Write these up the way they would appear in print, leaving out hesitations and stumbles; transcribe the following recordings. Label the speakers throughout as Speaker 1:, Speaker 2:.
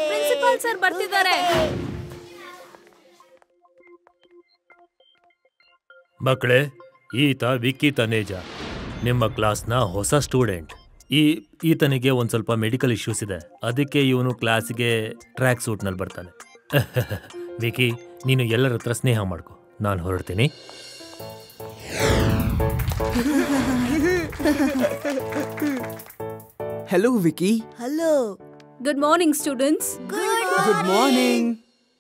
Speaker 1: Principal sir ಬರ್ತಿದ್ದಾರೆ.
Speaker 2: ಮಕ್ಕಳೇ, ಈತ ವಿಕ್ಕಿ ತನೇಜ, ನಿಮ್ಮ ಕ್ಲಾಸ್ನ ಹೊಸ ಸ್ಟೂಡೆಂಟ್. ಈತನಿಗೆ ಒಂದು ಸ್ವಲ್ಪ ಮೆಡಿಕಲ್ ಇಶ್ಯೂಸ್ ಇದೆ, ಅದಕ್ಕೆ ಇವನು ಕ್ಲಾಸ್ಗೆ ಟ್ರ್ಯಾಕ್ ಸೂಟ್ನಲ್ಲಿ ಬರ್ತಾನೆ. ವಿಕ್ಕಿ, ನೀನು ಎಲ್ಲರ ಹತ್ರ ಸ್ನೇಹ ಮಾಡ್ಕೊ, ನಾನು ಹೊರಡ್ತೀನಿ.
Speaker 3: Hello Vicky.
Speaker 4: Hello.
Speaker 1: Good morning students.
Speaker 3: Good morning.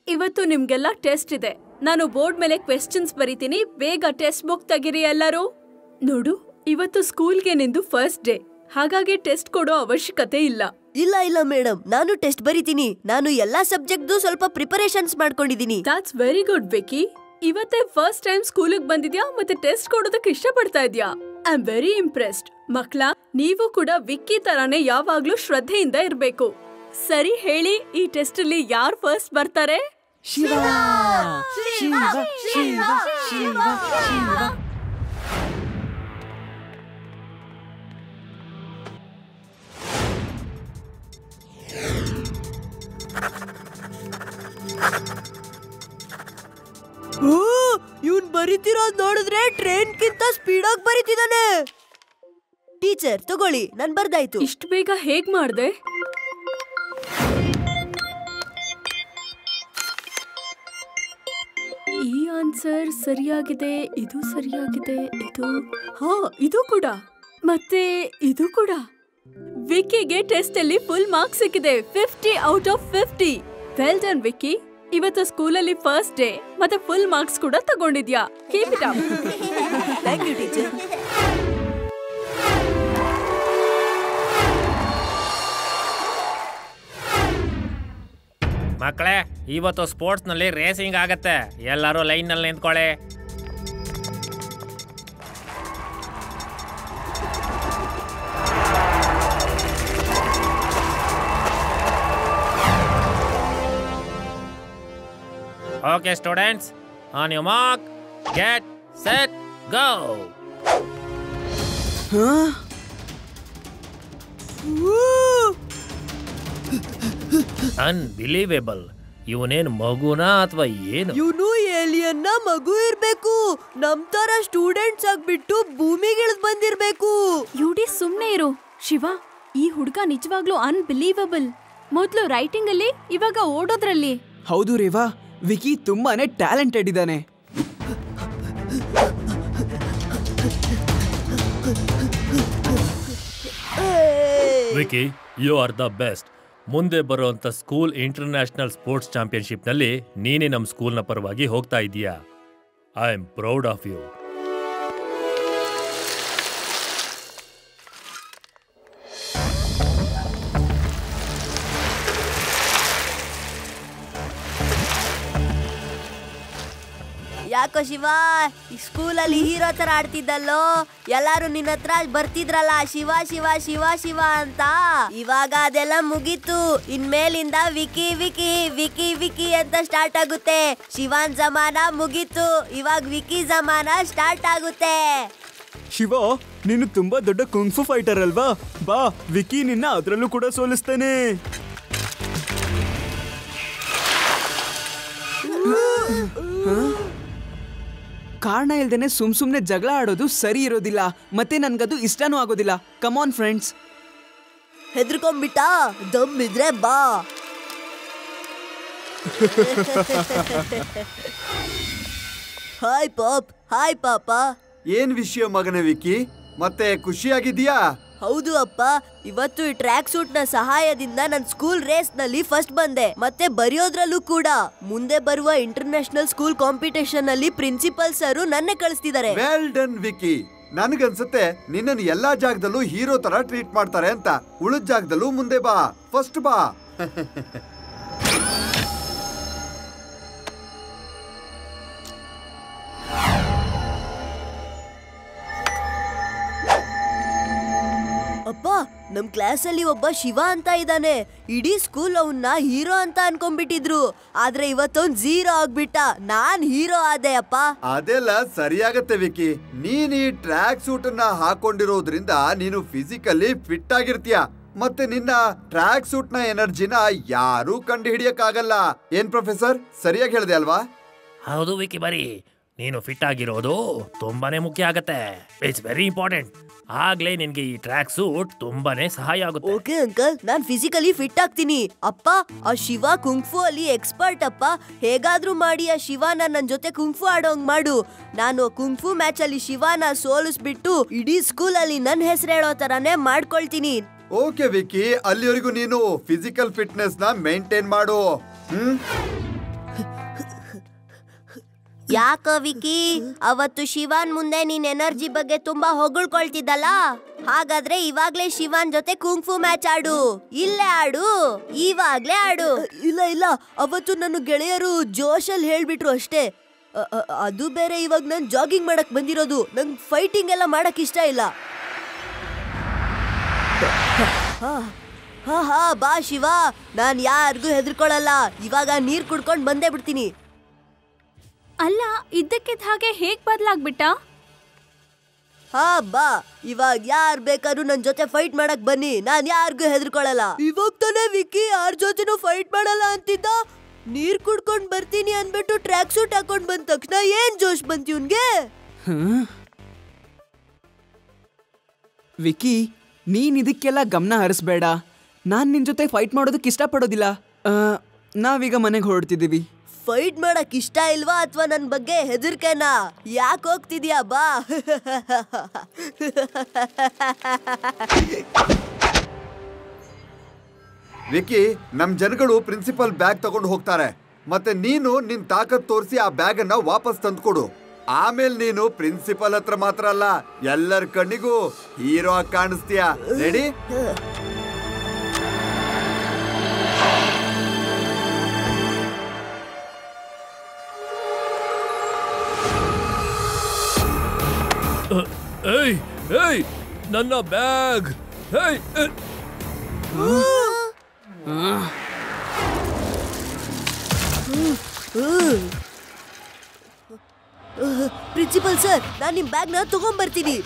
Speaker 1: ಇವತ್ತು ನಿಮ್ಗೆಲ್ಲ ಟೆಸ್ಟ್ ಇದೆ. ನಾನು ಬೋರ್ಡ್ ಮೇಲೆ ಕ್ವೆಶ್ಚನ್ಸ್ ಬರೀತೀನಿ, ಬೇಗ ಟೆಕ್ಸ್ಟ್ ಬುಕ್ ತೆಗಿರಿ ಎಲ್ಲರೂ. ನೋಡು, ಇವತ್ತು ಸ್ಕೂಲ್ಗೆ ನಿಂದು ಫಸ್ಟ್ ಡೇ, ಹಾಗಾಗಿ ಟೆಸ್ಟ್ ಕೊಡೋ ಅವಶ್ಯಕತೆ ಇಲ್ಲ.
Speaker 4: ಇಲ್ಲ ಮೇಡಮ್, ನಾನು ಟೆಸ್ಟ್ ಬರೀತೀನಿ. ನಾನು ಎಲ್ಲಾ ಸಬ್ಜೆಕ್ಟ್ದು ಸ್ವಲ್ಪ ಪ್ರಿಪರೇಷನ್ಸ್ ಮಾಡ್ಕೊಂಡಿದ್ದೀನಿ.
Speaker 1: That's very good Vicky. ಇವತ್ತೇ ಫಸ್ಟ್ ಟೈಮ್ ಸ್ಕೂಲಿಗೆ ಬಂದಿದ್ಯಾ ಮತ್ತೆ ಟೆಸ್ಟ್ ಕೊಡೋದಕ್ಕೆ ಇಷ್ಟಪಡ್ತಾ ಇದ್ಯಾ? I am very impressed. ಮಕ್ಳ, ನೀವು ಕೂಡ ವಿಕ್ಕಿ ತರಾನೇ ಯಾವಾಗ್ಲೂ ಶ್ರದ್ಧೆಯಿಂದ ಇರ್ಬೇಕು. ಸರಿ ಹೇಳಿ, ಈ ಟೆಸ್ಟ್ ಅಲ್ಲಿ ಯಾರು ಫಸ್ಟ್ ಬರ್ತಾರೆ?
Speaker 3: ಶಿವ ಶಿವ ಶಿವ ಶಿವ ಶಿವ.
Speaker 4: ಇವನ್ ಬರೀತಿರೋದ್ ನೋಡಿದ್ರೆ ಟ್ರೈನ್ ಗಿಂತ ಸ್ಪೀಡ್ ಆಗಿ ಬರೀತಿದಾನೆ. ಟೀಚರ್ ತಗೊಳ್ಳಿ, ನಾನ್ ಬರ್ದಾಯ್ತು.
Speaker 1: ಇಷ್ಟು ಬೇಗ ಹೇಗ್ ಮಾಡ್ದೆ? ಈ ಆನ್ಸರ್ ಸರಿಯಾಗಿದೆ, ಇದು ಸರಿಯಾಗಿದೆ, ಇದು ಕೂಡ, ಮತ್ತೆ ಇದು ಕೂಡ. ವಿಕ್ಕಿಗೆ ಟೆಸ್ಟ್ ಅಲ್ಲಿ ಫುಲ್ ಮಾರ್ಕ್ಸ್ ಸಿಕ್ಕಿದೆ, 50 out of 50. Well done Vicky. ಇವತ್ತು ಸ್ಕೂಲಲ್ಲಿ ಫಸ್ಟ್ ಡೇ ಮತ್ತೆ ಫುಲ್ ಮಾರ್ಕ್ಸ್ ಕೂಡ ತಗೊಂಡಿದ್ಯಾ. Keep it up.
Speaker 4: Thank you teacher.
Speaker 2: ಮಕ್ಕಳೇ, ಇವತ್ತು ಸ್ಪೋರ್ಟ್ಸ್ನಲ್ಲಿ ರೇಸಿಂಗ್ ಆಗತ್ತೆ, ಎಲ್ಲರೂ ಲೈನ್ನಲ್ಲಿ ನಿಂತ್ಕೊಳ್ಳಿ. Okay, students, on your mark, get set, go. Unbelievable. ಇವನೇನು ಮಗುನಾ ಅಥವಾ ಏನು?
Speaker 4: ಇವನು ಏಲಿಯನ್ನ ಮಗು ಇರ್ಬೇಕು. ನಮ್ ತರ ಸ್ಟೂಡೆಂಟ್ಸ್ ಆಗ್ಬಿಟ್ಟು ಭೂಮಿಗೆ ಇಳಿದ್ ಬಂದಿರ್ಬೇಕು.
Speaker 1: ಯುಡಿ ಸುಮ್ನೆ ಇರು. ಶಿವ, ಈ ಹುಡುಗ ನಿಜವಾಗ್ಲೂ ಅನ್ಬಿಲೀವಬಲ್. ಮೊದ್ಲು ರೈಟಿಂಗ್ ಅಲ್ಲಿ, ಇವಾಗ ಓಡೋದ್ರಲ್ಲಿ.
Speaker 3: ಹೌದು ರೇವಾ, ವಿಕ್ಕಿ ತುಂಬಾನೇ ಟ್ಯಾಲೆಂಟೆಡ್ ಇದ್ದಾನೆ.
Speaker 2: Vicky, you are the best. ಮುಂದೆ ಬರುವಂತ ಸ್ಕೂಲ್ ಇಂಟರ್ನ್ಯಾಷನಲ್ ಸ್ಪೋರ್ಟ್ಸ್ ಚಾಂಪಿಯನ್ಶಿಪ್ನಲ್ಲಿ ನೀನೇ ನಮ್ಮ ಸ್ಕೂಲ್ನ ಪರವಾಗಿ ಹೋಗ್ತಾ ಇದೀಯಾ. I am proud of you.
Speaker 4: ಯಾಕೋ ಶಿವ, ಈ ಸ್ಕೂಲಲ್ಲಿ ಹೀರೋ ತರ ಆಡ್ತಿದ್ದಲ್ಲೋ, ಎಲ್ಲಾರು ನಿನ್ನ ಹತ್ರ ಬರ್ತಿದ್ರಲ್ಲ ಶಿವ ಶಿವ ಶಿವ ಶಿವ ಅಂತ. ಇವಾಗ ಅದೆಲ್ಲ ಮುಗೀತು. ಇನ್ಮೇಲಿಂದ ವಿಕಿ ವಿಕಿ ವಿಕಿ ವಿಕಿ ಅಂತ ಸ್ಟಾರ್ಟ್ ಆಗುತ್ತೆ. ಶಿವಾನ್ ಜಮಾನ ಮುಗೀತು, ಇವಾಗ ವಿಕಿ ಜಮಾನ ಸ್ಟಾರ್ಟ್ ಆಗುತ್ತೆ.
Speaker 3: ಶಿವ, ನೀನು ತುಂಬಾ ದೊಡ್ಡ ಕುಂಗ್ಫು ಫೈಟರ್ ಅಲ್ವಾ? ಬಾ, ವಿಕ್ಕಿ ನಿನ್ನ ಅದ್ರಲ್ಲೂ ಕೂಡ ಸೋಲಿಸ್ತಾನೆ. ಕಾರಣ ಇಲ್ದೇನೆ ಸುಮ್ನೆ ಜಗಳ ಆಡೋದು ಸರಿ ಇರೋದಿಲ್ಲ, ಮತ್ತೆ ನನ್ಗದು ಇಷ್ಟನೂ ಆಗೋದಿಲ್ಲ. Come on friends.
Speaker 4: ಹೆದರ್ಕೊಂಡ್ಬಿಟ್ಟ? ದಮ್ ಇದ್ರೆ ಬಾ. Hi pop. ಹಾಯ್ ಪಾಪ.
Speaker 5: ಏನ್ ವಿಷಯ ಮಗನೇ ವಿಕ್ಕಿ, ಮತ್ತೆ ಖುಷಿಯಾಗಿದ್ಯಾ?
Speaker 4: ಹೌದು ಅಪ್ಪ, ಇವತ್ತು ಈ ಟ್ರ್ಯಾಕ್ ಸೂಟ್ ನ ಸಹಾಯದಿಂದ ನನ್ನ ಸ್ಕೂಲ್ ರೇಸ್ ನಲ್ಲಿ ಫಸ್ಟ್ ಬಂದೆ, ಮತ್ತೆ ಬರೆಯೋದ್ರಲ್ಲೂ ಕೂಡ. ಮುಂದೆ ಬರುವ ಇಂಟರ್ನ್ಯಾಷನಲ್ ಸ್ಕೂಲ್ ಕಾಂಪಿಟೇಷನ್ ಅಲ್ಲಿ ಪ್ರಿನ್ಸಿಪಲ್ ಸರ್ ನನ್ನೇ ಕಳಿಸ್ತಿದ್ದಾರೆ.
Speaker 5: Well done Vicky. ನನ್ಗನ್ಸುತ್ತೆ ನಿನ್ನನ್ನು ಎಲ್ಲಾ ಜಾಗದಲ್ಲೂ ಹೀರೋ ತರ ಟ್ರೀಟ್ ಮಾಡ್ತಾರೆ ಅಂತ. ಉಳಿದ ಜಾಗದಲ್ಲೂ ಮುಂದೆ ಬಾ, ಫಸ್ಟ್ ಬಾ.
Speaker 4: ಅಪ್ಪ, ನಮ್ ಕ್ಲಾಸ್ ಅಲ್ಲಿ ಒಬ್ಬ ಶಿವ ಅಂತ ಇದ್ದಾನೆ. ಇಡೀ ಸ್ಕೂಲ್ ಅವನ್ನ ಹೀರೋ ಅಂತ ಅನ್ಕೊಂಡ್ಬಿಟ್ಟಿದ್ರು, ಆದ್ರೆ ಇವತ್ತೊಂದ್ ಝೀರೋ ಆಗ್ಬಿಟ್ಟ. ನಾನ್ ಹೀರೋ ಆದೆ ಅಪ್ಪ.
Speaker 5: ಅದೆಲ್ಲ ಸರಿಯಾಗತ್ತೆ ವಿಕ್ಕಿ. ನೀನ್ ಈ ಟ್ರ್ಯಾಕ್ ಸೂಟ್ ಅನ್ನ ಹಾಕೊಂಡಿರೋದ್ರಿಂದ ನೀನು ಫಿಸಿಕಲಿ ಫಿಟ್ ಆಗಿರ್ತೀಯ. ಮತ್ತೆ ನಿನ್ನ ಟ್ರ್ಯಾಕ್ ಸೂಟ್ ನ ಎನರ್ಜಿನ ಯಾರೂ ಕಂಡು ಹಿಡಿಯಕ್ಕಾಗಲ್ಲ. ಏನ್ ಪ್ರೊಫೆಸರ್, ಸರಿಯಾಗಿ ಹೇಳ್ದೆ ಅಲ್ವಾ?
Speaker 2: ಹೌದು ವಿಕಿ ಬರಿ, ನೀನು ಫಿಟ್ ಆಗಿರೋದು ತುಂಬಾನೇ ಮುಖ್ಯ ಆಗತ್ತೆ. It's very important. ಆಗ್ಲೇ ನಿನ್ಗೆ ಈ ಟ್ರ್ಯಾಕ್ ಸೂಟ್ ತುಂಬಾನೇ ಸಹಾಯ ಆಗುತ್ತೆ.
Speaker 4: ಓಕೆ ಅಂಕಲ್, ನಾನ್ ಫಿಸಿಕಲಿ ಫಿಟ್ ಆಗ್ತೀನಿ. ಅಪ್ಪ, ಆ ಶಿವ ಕುಂಗ್ಫು ಅಲ್ಲಿ ಎಕ್ಸ್ಪರ್ಟ್ ಅಪ್ಪ. ಹೇಗಾದ್ರೂ ಮಾಡಿ ಆ ಶಿವನ ನನ್ ಜೊತೆ ಕುಂಗ್ಫು ಆಡೋಂಗ್ ಮಾಡು. ನಾನು ಕುಂಗ್ಫು ಮ್ಯಾಚ್ ಅಲ್ಲಿ ಶಿವನ ಸೋಲಿಸ್ಬಿಟ್ಟು ಇಡೀ ಸ್ಕೂಲ್ ಅಲ್ಲಿ ನನ್ ಹೆಸರು ಹೇಳೋ ತರಾನೇ ಮಾಡ್ಕೊಳ್ತೀನಿ.
Speaker 5: ಓಕೆ ವಿಕಿ, ಅಲ್ಲಿವರೆಗೂ ನೀನು ಫಿಸಿಕಲ್ ಫಿಟ್ನೆಸ್ ನ ಮೇಂಟೈನ್ ಮಾಡು.
Speaker 4: ಯಾಕ ವಿಕಿ, ಅವತ್ತು ಶಿವಾನ್ ಮುಂದೆ ನೀನ್ ಎನರ್ಜಿ ಬಗ್ಗೆ ತುಂಬಾ ಹೊಗಳ್ಕೊಳ್ತಿದ್ದಲ್ಲ? ಹಾಗಾದ್ರೆ ಇವಾಗ್ಲೇ ಶಿವಾನ್ ಜೊತೆ ಕುಂಗ್ಫು ಮ್ಯಾಚ್ ಆಡು. ಇಲ್ಲೇ ಆಡು, ಇವಾಗ್ಲೇ ಆಡು. ಇಲ್ಲ, ಅವತ್ತು ನನ್ನ ಗೆಳೆಯರು ಜೋಶಲ್ಲಿ ಹೇಳ್ಬಿಟ್ರು ಅಷ್ಟೇ. ಅದು ಬೇರೆ, ಇವಾಗ ನಾನ್ ಜಾಗಿಂಗ್ ಮಾಡಕ್ ಬಂದಿರೋದು. ನಂಗ್ ಫೈಟಿಂಗ್ ಎಲ್ಲ ಮಾಡಕ್ ಇಷ್ಟ ಇಲ್ಲ. ಹಾ ಬಾ ಶಿವ, ನಾನ್ ಯಾರಿಗೂ ಹೆದರ್ಕೊಳಲ್ಲ. ಇವಾಗ ನೀರ್ ಕುಡ್ಕೊಂಡ್ ಬಂದೇ ಬಿಡ್ತೀನಿ.
Speaker 1: ಅಲ್ಲ, ಇದ್ದಕ್ಕಿದ್ದ ಹಾಗೆ ಹೇಗ್ ಬದ್ಲಾಗ್ಬಿಟ್ಟ?
Speaker 4: ಹಾ ಬಾ, ಇವಾಗ ಯಾರ್ ಬೇಕಾದ್ರೂ ನನ್ ಜೊತೆ ಫೈಟ್ ಮಾಡಕ್ ಬನ್ನಿ. ನಾನ್ ಯಾರಿಗೂ ಹೆದರ್ಕೊಳಲ್ಲ. ಇವಾಗ ತಾನೇ ವಿಕಿ ಯಾರ ಜೊತೆನೂ ಫೈಟ್ ಮಾಡಲ್ಲ ಅಂತಿದ್ದ. ನೀರ್ ಕುಡ್ಕೊಂಡ್ ಬರ್ತೀನಿ ಅನ್ಬಿಟ್ಟು ಟ್ರ್ಯಾಕ್ ಸೂಟ್ ಹಾಕೊಂಡ್ ಬಂದ ತಕ್ಷಣ ಏನ್ ಜೋಶ್ ಬಂತು ಇವ್ನ್ಗೆ.
Speaker 3: ವಿಕಿ, ನೀನ್ ಇದಕ್ಕೆಲ್ಲ ಗಮನ ಹರಿಸ್ಬೇಡ. ನಾನ್ ನಿನ್ ಜೊತೆ ಫೈಟ್ ಮಾಡೋದಕ್ಕೆ ಇಷ್ಟಪಡೋದಿಲ್ಲ. ನಾವೀಗ ಮನೆಗೆ ಹೊರಡ್ತಿದ್ದೀವಿ.
Speaker 4: ಫೈಟ್ ಮಾಡಕ್ ಇಷ್ಟ ಇಲ್ವಾ ಅಥವಾ ನನ್ ಬಗ್ಗೆ ಹೆದರ್ಕೆನಾ? ಯಾಕೆ ಹೋಗ್ತಿದ್ಯಾ? ಬಾ.
Speaker 5: ವಿಕಿ, ನಮ್ ಜನಗಳು ಪ್ರಿನ್ಸಿಪಲ್ ಬ್ಯಾಗ್ ತಗೊಂಡು ಹೋಗ್ತಾರೆ. ಮತ್ತೆ ನೀನು ನಿನ್ ತಾಕತ್ ತೋರಿಸಿ ಆ ಬ್ಯಾಗ್ ಅನ್ನ ವಾಪಸ್ ತಂದ್ಕೊಡು. ಆಮೇಲೆ ನೀನು ಪ್ರಿನ್ಸಿಪಲ್ ಹತ್ರ ಮಾತ್ರ ಅಲ್ಲ, ಎಲ್ಲರ ಕಣ್ಣಿಗೂ ಹೀರೋ ಆಗಿ ಕಾಣಿಸ್ತೀಯ. ರೆಡಿ?
Speaker 2: ಏಯ್ ಏಯ್, ನನ್ನ ಬ್ಯಾಗ್!
Speaker 4: ಪ್ರಿನ್ಸಿಪಲ್ ಸರ್, ನಾನ್ ನಿಮ್ ಬ್ಯಾಗ್ ನ ತಗೊಂಡ್ಬರ್ತೀನಿ.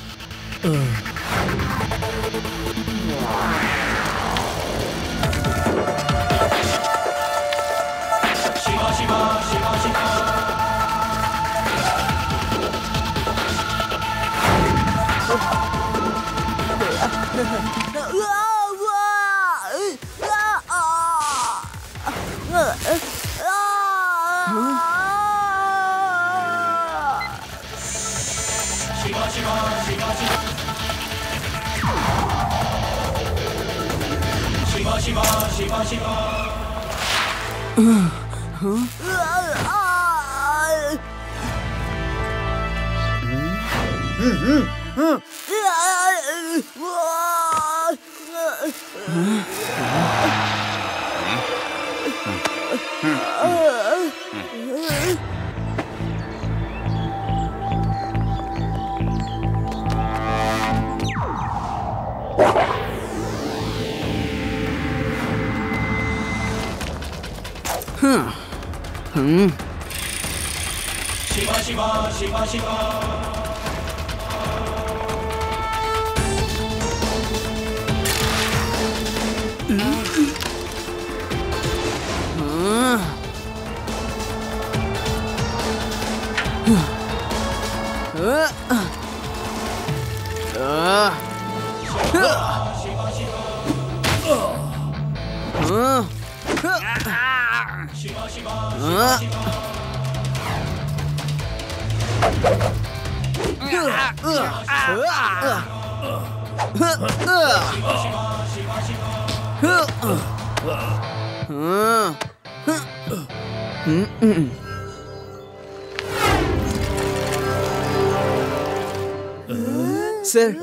Speaker 3: ಸರ್,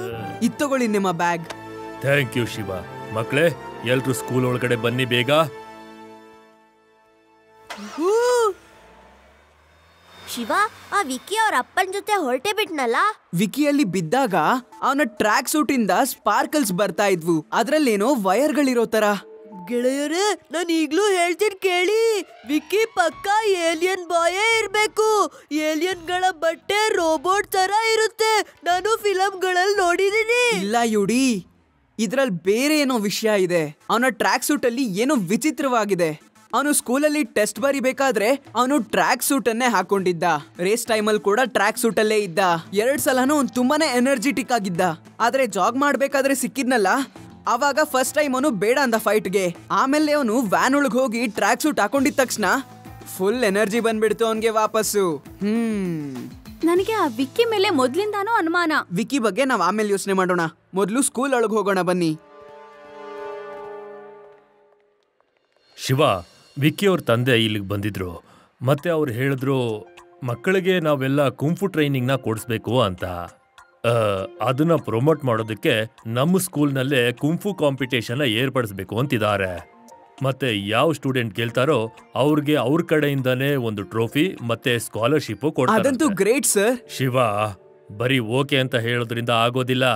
Speaker 3: ಇದು ತಗೊಳ್ಳಿ ನಿಮ್ಮ ಬ್ಯಾಗ್.
Speaker 2: Thank you Shiva. ಮಕ್ಕಳೇ, ಎಲ್ರು ಸ್ಕೂಲ್ ಒಳಗಡೆ ಬನ್ನಿ ಬೇಗ.
Speaker 4: ಶಿವ, ಆ ವಿಕಿ ಅವ್ರ ಅಪ್ಪನ ಜೊತೆ ಹೊರಟೆ ಬಿಟ್ನಲ್ಲ?
Speaker 3: ವಿಕಿಯಲ್ಲಿ ಬಿದ್ದಾಗ ಅವನ ಟ್ರ್ಯಾಕ್ ಸೂಟ್ ಇಂದ ಸ್ಪಾರ್ಕಲ್ಸ್ ಬರ್ತಾ ಇದ್ವು. ಅದ್ರಲ್ಲೇನೋ ವೈರ್ಗಳಿರೋ ತರ.
Speaker 4: ಗೆಳೆಯರೇ, ನಾನು ಈಗ್ಲೂ ಹೇಳ್ತೀನಿ ಕೇಳಿ. ವಿಕಿ ಪಕ್ಕ ಏಲಿಯನ್ ಬಾಯೇ ಇರ್ಬೇಕು. ಏಲಿಯನ್ಗಳ ಬಟ್ಟೆ ರೋಬೋಟ್ ತರ ಇರುತ್ತೆ. ನಾನು ಫಿಲಂಗಳಲ್ಲಿ ನೋಡಿದೀನಿ.
Speaker 3: ಇಲ್ಲ ಯುಡಿ, ಇದ್ರಲ್ಲಿ ಬೇರೆ ಏನೋ ವಿಷಯ ಇದೆ. ಅವನ ಟ್ರ್ಯಾಕ್ ಸೂಟ್ ಅಲ್ಲಿ ಏನೋ ವಿಚಿತ್ರವಾಗಿದೆ. ಅವನು ಸ್ಕೂಲಲ್ಲಿ ಟೆಸ್ಟ್ ಬರಿಬೇಕಾದ್ರೆ ಅವನು ಟ್ರ್ಯಾಕ್ ಸೂಟ್ ಅನ್ನೇ ಹಾಕೊಂಡಿದ್ದ. ರೇಸ್ ಟೈಮಲ್ಲಿ ಕೂಡ ಟ್ರ್ಯಾಕ್ ಸೂಟ್ ಅಲ್ಲೇ ಇದ್ದ. 2 ಸಲನೂ ಅವ್ನು ತುಂಬಾನೇ ಎನರ್ಜೆಟಿಕ್ ಆಗಿದ್ದ. ಆದ್ರೆ ಜಾಗ್ ಮಾಡ್ಬೇಕಾದ್ರೆ ಸಿಕ್ಕಿದ್ನಲ್ಲ, ಅವಾಗ ಫಸ್ಟ್ ಟೈಮ್ ಅವನು ಬೇಡ ಅಂದ ಫೈಟ್ಗೆ. ಆಮೇಲೆ ಅವನು ವ್ಯಾನ್ ಒಳಗೆ ಹೋಗಿ ಟ್ರ್ಯಾಕ್ ಸೂಟ್ ಹಾಕೊಂಡಿದ ತಕ್ಷಣ ಫುಲ್ ಎನರ್ಜಿ ಬಂದ್ಬಿಡ್ತು ಅವನ್ಗೆ ವಾಪಸ್ಸು.
Speaker 1: ನನಗೆ ಆ ವಿಕ್ಕಿ ಮೇಲೆ ಮೊದ್ಲಿಂದಾನೂ ಅನುಮಾನ.
Speaker 3: ವಿಕ್ಕಿ ಬಗ್ಗೆ ನಾವ್ ಆಮೇಲೆ ಯೋಚನೆ ಮಾಡೋಣ. ಮೊದ್ಲು ಸ್ಕೂಲ್ ಒಳಗೆ ಹೋಗೋಣ ಬನ್ನಿ.
Speaker 2: ಶಿವ, ವಿಕ್ಕಿ ಅವ್ರ ತಂದೆ ಇಲ್ಲಿಗೆ ಬಂದಿದ್ರು. ಮತ್ತೆ ಅವ್ರು ಹೇಳಿದ್ರು ಮಕ್ಕಳಿಗೆ ನಾವೆಲ್ಲ ಕುಂಫು ಟ್ರೈನಿಂಗ್ನ ಕೊಡಿಸ್ಬೇಕು ಅಂತ. ಅದನ್ನ ಪ್ರಮೋಟ್ ಮಾಡೋದಕ್ಕೆ ನಮ್ಮ ಸ್ಕೂಲ್ನಲ್ಲೇ ಕುಂಫು ಕಾಂಪಿಟೇಷನ್ನ ಏರ್ಪಡಿಸ್ಬೇಕು ಅಂತಿದ್ದಾರೆ. ಮತ್ತೆ ಯಾವ ಸ್ಟೂಡೆಂಟ್ ಗೆಲ್ತಾರೋ ಅವ್ರಿಗೆ ಅವ್ರ ಕಡೆಯಿಂದಾನೇ ಒಂದು ಟ್ರೋಫಿ ಮತ್ತೆ ಸ್ಕಾಲರ್ಶಿಪ್ ಕೊಡ್ತಾರೆ.
Speaker 3: ಅದಂತೂ ಗ್ರೇಟ್ ಸರ್.
Speaker 2: ಶಿವ, ಬರೀ ಓಕೆ ಅಂತ ಹೇಳೋದ್ರಿಂದ ಆಗೋದಿಲ್ಲ.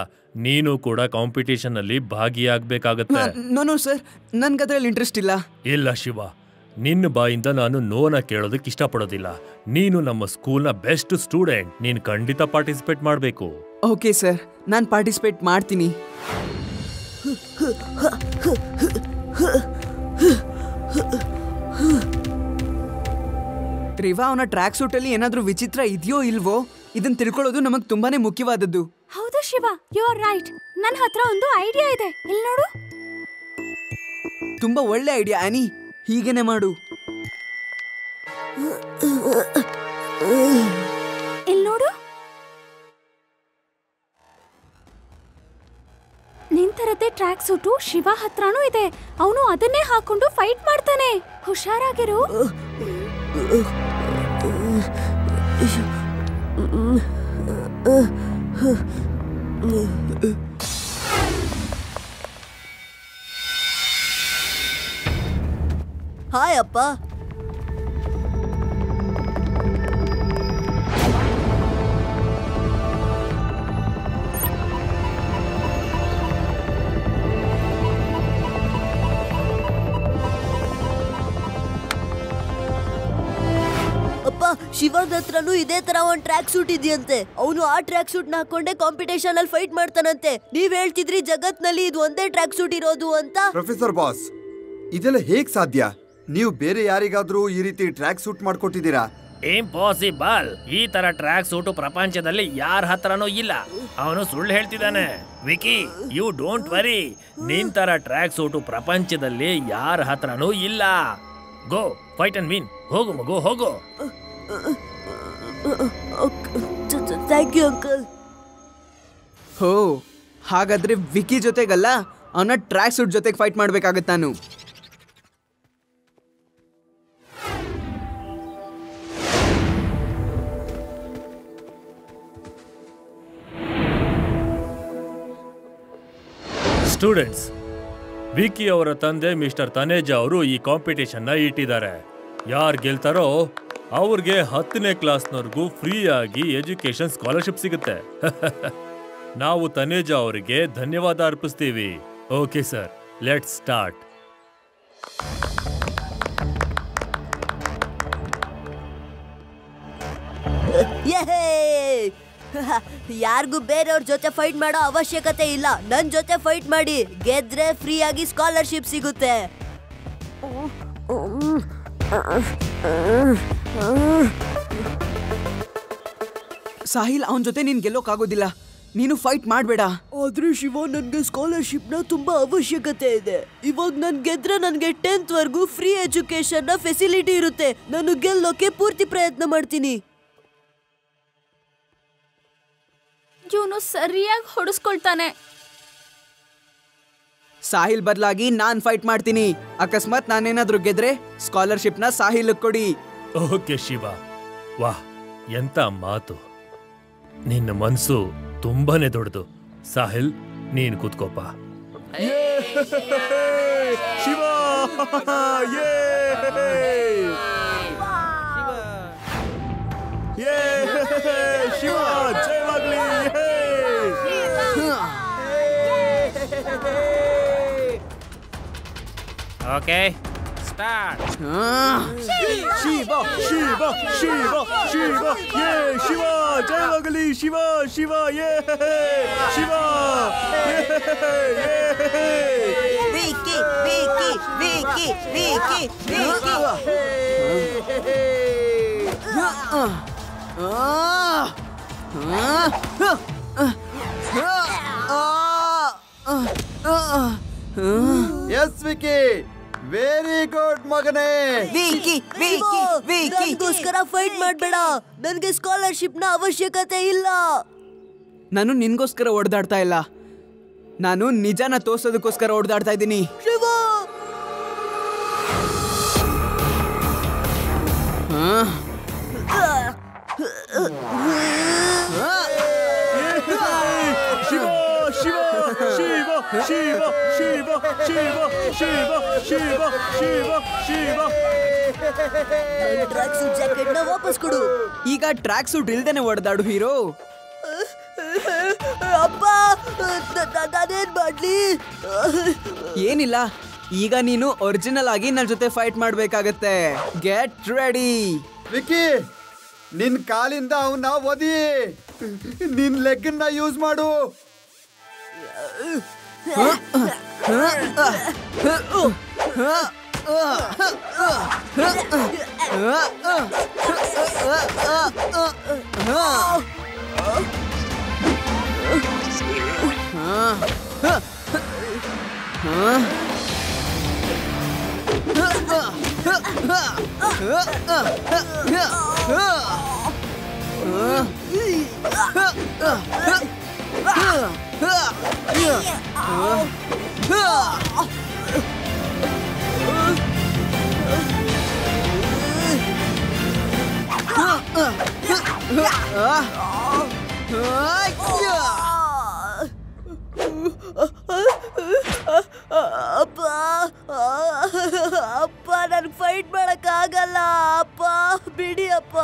Speaker 2: ನೀನು ಕೂಡ ಕಾಂಪಿಟೇಷನ್ ಅಲ್ಲಿ ಭಾಗಿಯಾಗಬೇಕಾಗತ್ತೆ.
Speaker 3: ನೋ ಸರ್, ನನ್ಗದ್ರಲ್ಲಿ ಇಂಟ್ರೆಸ್ಟ್ ಇಲ್ಲ.
Speaker 2: ಇಲ್ಲ ಶಿವ, ನಿನ್ನ ಬಾಯಿಂದ ನಾನು ನೋನ ಕೇಳೋದಕ್ಕೆ ಇಷ್ಟಪಡೋದಿಲ್ಲ. ನೀನು ನಮ್ಮ ಸ್ಕೂಲ್ನ ಬೆಸ್ಟ್ ಸ್ಟೂಡೆಂಟ್. ನೀನು ಖಂಡಿತ ಪಾರ್ಟಿಸಿಪೇಟ್ ಮಾಡಬೇಕು.
Speaker 3: ಓಕೆ ಸರ್, ನಾನು ಪಾರ್ಟಿಸಿಪೇಟ್ ಮಾಡ್ತೀನಿ. ರಿವಾ, ಅವನ ಟ್ರ್ಯಾಕ್ ಸೂಟ್ ಅಲ್ಲಿ ಏನಾದ್ರೂ ವಿಚಿತ್ರ ಇದೆಯೋ ಇಲ್ವೋ ಇದನ್ನ ತಿಳ್ಕೊಳ್ಳೋದು ನಮಗ್ ತುಂಬಾನೇ ಮುಖ್ಯವಾದದ್ದು.
Speaker 1: ಹೌದು ಶಿವ, ಯು ಆರ್ ರೈಟ್. ನನ್ನ ಹತ್ರ ಒಂದು ಐಡಿಯಾ ಇದೆ. ಇಲ್ಲಿ ನೋಡು.
Speaker 3: ತುಂಬಾ ಒಳ್ಳೆ ಐಡಿಯಾ ಆನಿ, ಹೀಗೇನೆ ಮಾಡು.
Speaker 1: ಇಲ್ಲಿ ನೋಡು. ನಿಂತರದ್ದೇ ಟ್ರ್ಯಾಕ್ ಸೂಟು ಶಿವ ಹತ್ರನೂ ಇದೆ. ಅವನು ಅದನ್ನೇ ಹಾಕೊಂಡು ಫೈಟ್ ಮಾಡ್ತಾನೆ. ಹುಷಾರಾಗಿರು.
Speaker 4: ಹಾಯ್ ಅಪ್ಪ. ಶಿವನ್ ಹತ್ರನೂ ಇದೇ ತರ ಒಂದ್ ಟ್ರ್ಯಾಕ್ ಸೂಟ್ ಇದೆಯಂತೆ. ಅವನು ಆ ಟ್ರ್ಯಾಕ್ ಸೂಟ್ ನ ಹಾಕೊಂಡೆ ಕಾಂಪಿಟೇಷನ್ ಅಲ್ಲಿ ಫೈಟ್ ಮಾಡ್ತಾನಂತೆ. ನೀವ್ ಹೇಳ್ತಿದ್ರಿ ಜಗತ್ನಲ್ಲಿ ಇದು ಒಂದೇ ಟ್ರ್ಯಾಕ್ ಸೂಟ್ ಇರೋದು ಅಂತ.
Speaker 5: ಪ್ರೊಫೆಸರ್ ಬಾಸ್, ಇದೆಲ್ಲ ಹೇಗ್ ಸಾಧ್ಯ? ನೀವು ಬೇರೆ ಯಾರಿಗಾದ್ರೂ ಈ ರೀತಿ ಟ್ರ್ಯಾಕ್ ಸೂಟ್ ಮಾಡ್ಕೊಟ್ಟಿದ್ದೀರಾ?
Speaker 2: ಇಂಪಾಸಿಬಲ್. ಈ ತರ ಟ್ರ್ಯಾಕ್ ಸೂಟು ಪ್ರಪಂಚದಲ್ಲಿ ಯಾರ ಹತ್ರನೂ ಇಲ್ಲ. ಅವನು ಸುಳ್ಳು ಹೇಳ್ತಿದ್ದಾನೆ. Vicky, you don't worry. ನಿನ್ ತರ ಟ್ರ್ಯಾಕ್ ಸೂಟು ಪ್ರಪಂಚದಲ್ಲಿ ಯಾರ ಹತ್ರನೂ ಇಲ್ಲ. Go fight and win. ಹೋಗು ಮಗು, ಹೋಗು.
Speaker 4: Thank you uncle.
Speaker 3: ಹೋ, ಹಾಗಾದ್ರೆ ವಿಕಿ ಜೊತೆಗಲ್ಲ, ಅವನ ಟ್ರ್ಯಾಕ್ ಸೂಟ್ ಜೊತೆಗೆ ಫೈಟ್ ಮಾಡ್ಬೇಕಾಗತ್ತ ನಾನು.
Speaker 2: ಸ್ಟೂಡೆಂಟ್ಸ್, ವಿಕಿ ಅವರ ತಂದೆ ಮಿಸ್ಟರ್ ತನೇಜಾ ಅವರು ಈ ಕಾಂಪಿಟೇಷನ್ನ ಇಟ್ಟಿದ್ದಾರೆ. ಯಾರು ಗೆಲ್ತಾರೋ ಅವ್ರಿಗೆ 10ನೇ ಕ್ಲಾಸ್ನವರೆಗೂ ಫ್ರೀಯಾಗಿ ಎಜುಕೇಶನ್ ಸ್ಕಾಲರ್ಶಿಪ್ ಸಿಗುತ್ತೆ. ನಾವು ತನೇಜಾ ಅವರಿಗೆ ಧನ್ಯವಾದ ಅರ್ಪಿಸ್ತೀವಿ. Okay sir, let's start.
Speaker 4: ಯಾರಿಗೂ ಬೇರೆಯವ್ರ ಜೊತೆ ಫೈಟ್ ಮಾಡೋ ಅವಶ್ಯಕತೆ ಇಲ್ಲ. ನನ್ ಜೊತೆ ಫೈಟ್ ಮಾಡಿ. ಗೆದ್ರೆ ಫ್ರೀ ಆಗಿ ಸ್ಕಾಲರ್ಶಿಪ್ ಸಿಗುತ್ತೆ.
Speaker 3: ಸಾಹಿಲ್, ಅವನ ಜೊತೆ ನೀನ್ ಗೆಲ್ಲೋಕ್ಕಾಗೋದಿಲ್ಲ. ನೀನು ಫೈಟ್ ಮಾಡಬೇಡ.
Speaker 4: ಆದ್ರೆ ಶಿವ, ನನ್ಗೆ ಸ್ಕಾಲರ್ಶಿಪ್ ನ ತುಂಬಾ ಅವಶ್ಯಕತೆ ಇದೆ. ಇವಾಗ ನನ್ ಗೆದ್ರೆ ನನ್ಗೆ 10th ವರೆಗೂ ಫ್ರೀ ಎಜುಕೇಶನ್ ನ ಫೆಸಿಲಿಟಿ ಇರುತ್ತೆ. ನಾನು ಗೆಲ್ಲೋಕೆ ಪೂರ್ತಿ ಪ್ರಯತ್ನ ಮಾಡ್ತೀನಿ.
Speaker 1: ಇವನು ಸರಿಯಾಗಿ ಹೊಡೆಸ್ಕೊಳ್ತಾನೆ.
Speaker 3: ಸಾಹಿಲ್ ಬದಲಾಗಿ ನಾನ್ ಫೈಟ್ ಮಾಡ್ತೀನಿ. ಅಕಸ್ಮಾತ್ ನಾನೇನಾದ್ರೂ ಗೆದ್ರೆ ಸ್ಕಾಲರ್ಶಿಪ್ ನ ಸಾಹಿಲ್ ಕೊಡಿ.
Speaker 2: ಓಕೆ ಶಿವ, ವಾಹ್, ಎಂತ ಮಾತು. ನಿನ್ನ ಮನ್ಸು ತುಂಬಾನೇ ದೊಡ್ಡದು. ಸಾಹಿಲ್, ನೀನ್ ಕೂತ್ಕೋಪ.
Speaker 3: ಶಿವ, ಶಿವ ಜಯವಾಗ್ಲಿ.
Speaker 2: Okay,
Speaker 6: start.
Speaker 3: ಶಿವ ಶಿವ ಶಿವ ಶಿವ ಯೇ ಶಿವ ಜಯವಾಗಲಿ ಶಿವ ಶಿವ ಯೇ Shiva
Speaker 4: Vicky Vicky Vicky Vicky Vicky.
Speaker 5: Yes Vicky, very good ಮಗನೇ.
Speaker 4: ವಿಕಿ ವಿಕಿ ವಿಕಿ ನನಗೋಸ್ಕರ ಫೈಟ್ ಮಾಡಬೇಡ. ನನಗೆ ಸ್ಕಾಲರ್ಶಿಪ್ ನ ಅವಶ್ಯಕತೆ ಇಲ್ಲ.
Speaker 3: ನಾನು ನಿನ್ಗೋಸ್ಕರ ಹೊಡೆದಾಡ್ತಾ ಇಲ್ಲ, ನಾನು ನಿಜಾನ ತೋರ್ಸೋದಕ್ಕೋಸ್ಕರ ಹೊಡೆದಾಡ್ತಾ ಇದ್ದೀನಿ.
Speaker 4: Shiva
Speaker 2: Shiva Shiva Shiva Shiva Shiva Shiva Shiva Shiva Shiva Shiva.
Speaker 4: Tracksuit jacket ನ ವಾಪಸ್ ಕೊಡು.
Speaker 3: ಈಗ ಟ್ರ್ಯಾಕ್ ಸೂಟ್ ಇಲ್ದೇನೆ ಹೊಡೆದಾಡು ಹೀರೋ.
Speaker 4: ಅಪ್ಪ ನಾನೇನ್ ಮಾಡ್ಲಿ?
Speaker 3: ಏನಿಲ್ಲ, ಈಗ ನೀನು ಒರಿಜಿನಲ್ ಆಗಿ ನನ್ನ ಜೊತೆ ಫೈಟ್ ಮಾಡ್ಬೇಕಾಗತ್ತೆ. Get ready.
Speaker 5: ವಿಕಿ, ನಿನ್ ಕಾಲಿಂದ ಅವನ್ನ ಒದಿ, ನಿನ್ ಲೆಗ್ ನ ಯೂಸ್ ಮಾಡು.
Speaker 4: ಅಪ್ಪ ಅಪ್ಪ ನನ್ಗೆ ಫೈಟ್ ಮಾಡಕ್ ಆಗಲ್ಲ. ಅಪ್ಪ ಬಿಡಿ ಅಪ್ಪ.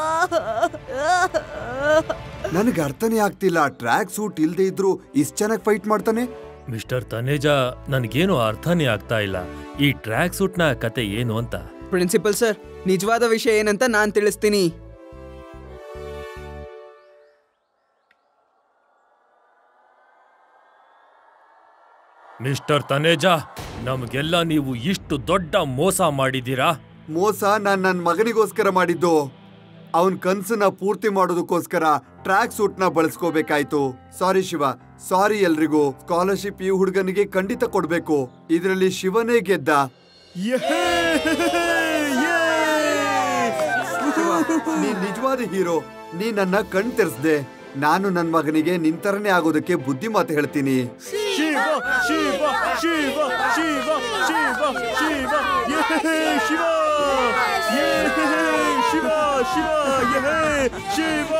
Speaker 5: ನನಗೆ ಅರ್ಥನೇ ಆಗ್ತಿಲ್ಲ, ಟ್ರ್ಯಾಕ್ ಸೂಟ್ ಇಲ್ದೇ ಇದ್ರು ಇಷ್ಟು ಚೆನ್ನಾಗಿ ಫೈಟ್ ಮಾಡ್ತಾನೆ.
Speaker 2: ಮಿಸ್ಟರ್ ತನೇಜಾ, ನನ್ಗೇನು ಅರ್ಥನೇ ಆಗ್ತಾ ಇಲ್ಲ. ಈ ಟ್ರ್ಯಾಕ್ ಸೂಟ್ ನ ಕತೆ ಏನು ಅಂತ.
Speaker 3: ಪ್ರಿನ್ಸಿಪಲ್ ಸರ್, ನಿಜವಾದ ವಿಷಯ ಏನಂತ ನಾನ್ ತಿಳಿಸ್ತೀನಿ.
Speaker 2: ಮಿಸ್ಟರ್ ತನೇಜಾ, ನಮ್ಗೆಲ್ಲ ನೀವು ಇಷ್ಟು ದೊಡ್ಡ ಮೋಸ ಮಾಡಿದ್ದೀರಾ.
Speaker 5: ಮೋಸ ನಾನ್ ನನ್ನ ಮಗನಿಗೋಸ್ಕರ ಮಾಡಿದ್ದು. ಅವನ್ ಕನ್ಸನ್ನ ಪೂರ್ತಿ ಮಾಡೋದಕ್ಕೋಸ್ಕರ ಟ್ರ್ಯಾಕ್ ಸೂಟ್ ನ ಬಳಸ್ಕೋಬೇಕಾಯ್ತು. ಸಾರಿ ಶಿವ, ಸಾರಿ ಎಲ್ರಿಗೂ. ಸ್ಕಾಲರ್ಶಿಪ್ ಈ ಹುಡುಗನಿಗೆ ಖಂಡಿತ ಕೊಡ್ಬೇಕು. ಇದರಲ್ಲಿ ಶಿವನೇ ಗೆದ್ದ. ನೀನ್ ನಿಜವಾದ ಹೀರೋ. ನೀ ನನ್ನ ಕಣ್ ತೆರೆಸ್ದೆ. ನಾನು ನನ್ನ ಮಗನಿಗೆ ನಿಂತರನೇ ಆಗೋದಕ್ಕೆ ಬುದ್ಧಿ ಮಾತು ಹೇಳ್ತೀನಿ.
Speaker 2: ಶಿವ ಶಿವ ಶಿವ ಶಿವ ಶಿವ ಶಿವ ಶಿವ ಶಿವ ಶಿವ ಶಿವ ಶಿವ